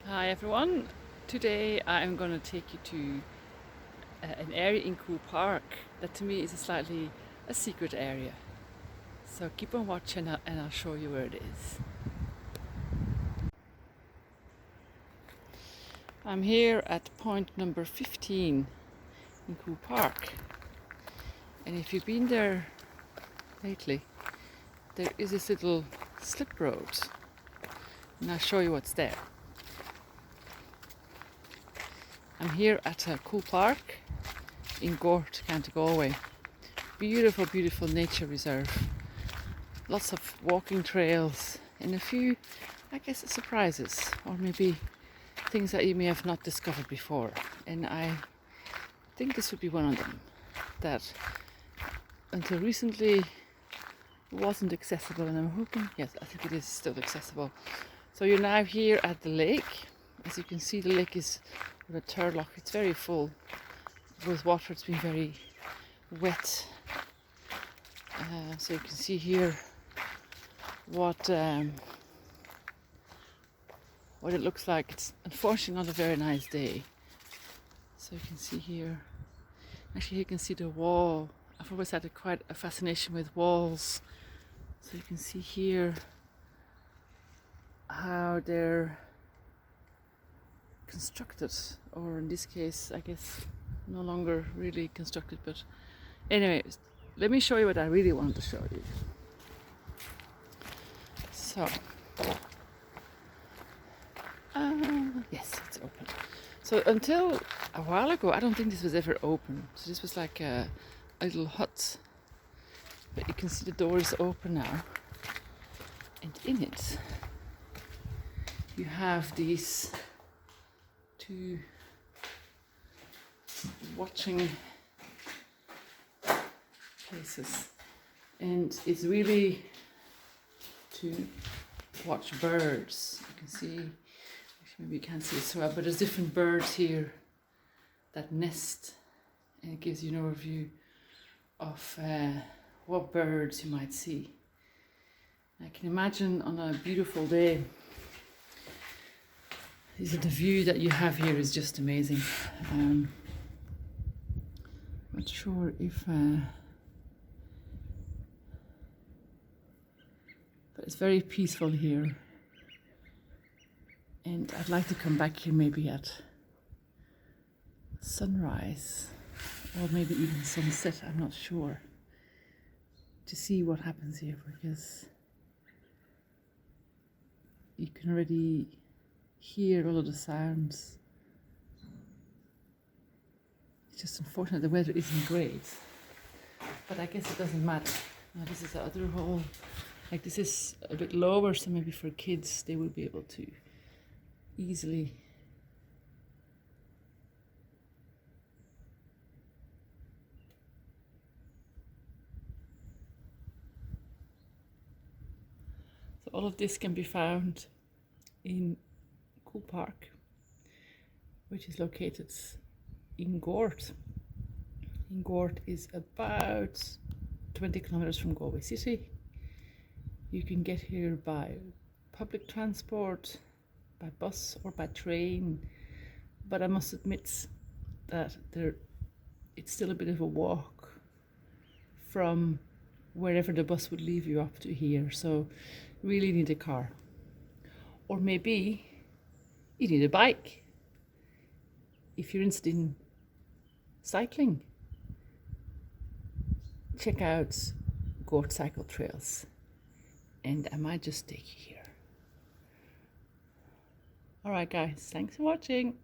Hi everyone, today I'm going to take you to an area in Coole Park that to me is a secret area. So keep on watching and I'll show you where it is. I'm here at point number 15 in Coole Park, and if you've been there lately, there is this little slip road and I'll show you what's there. I'm here at Coole Park in Gort, County Galway. Beautiful, beautiful nature reserve. Lots of walking trails and a few, I guess, surprises, or maybe things that you may have not discovered before. And I think this would be one of them that until recently wasn't accessible, and I'm hoping, yes, I think it is still accessible. So you're now here at the lake. As you can see, the lake is with a turlock. It's very full with water. It's been very wet. So you can see here what it looks like. It's unfortunately not a very nice day. So you can see here. Actually, you can see the wall. I've always had quite a fascination with walls. So you can see here how they're constructed, or in this case I guess no longer really constructed, but anyway, let me show you what I really wanted to show you. So yes, it's open. So until a while ago I don't think this was ever open, so this was like a little hut, but you can see the door is open now, and in it you have these two watching places, and it's really to watch birds. You can see, actually maybe you can't see it so well, but there's different birds here that nest, and it gives you an overview of what birds you might see. I can imagine on a beautiful day, the view that you have here is just amazing. Not sure if but it's very peaceful here, and I'd like to come back here maybe at sunrise or maybe even sunset, I'm not sure, to see what happens here, because you can already hear all of the sounds. It's just unfortunate the weather isn't great, but I guess it doesn't matter. Now this is the other hall. Like, this is a bit lower, so maybe for kids they will be able to easily so all of this can be found in Coole Park, which is located in Gort. In Gort is about 20 kilometers from Galway City. You can get here by public transport, by bus or by train, but I must admit that it's still a bit of a walk from wherever the bus would leave you up to here, so you really need a car. Or maybe you need a bike if you're interested in cycling. Check out Gort Cycle Trails, and I might just take you here. Alright guys, thanks for watching.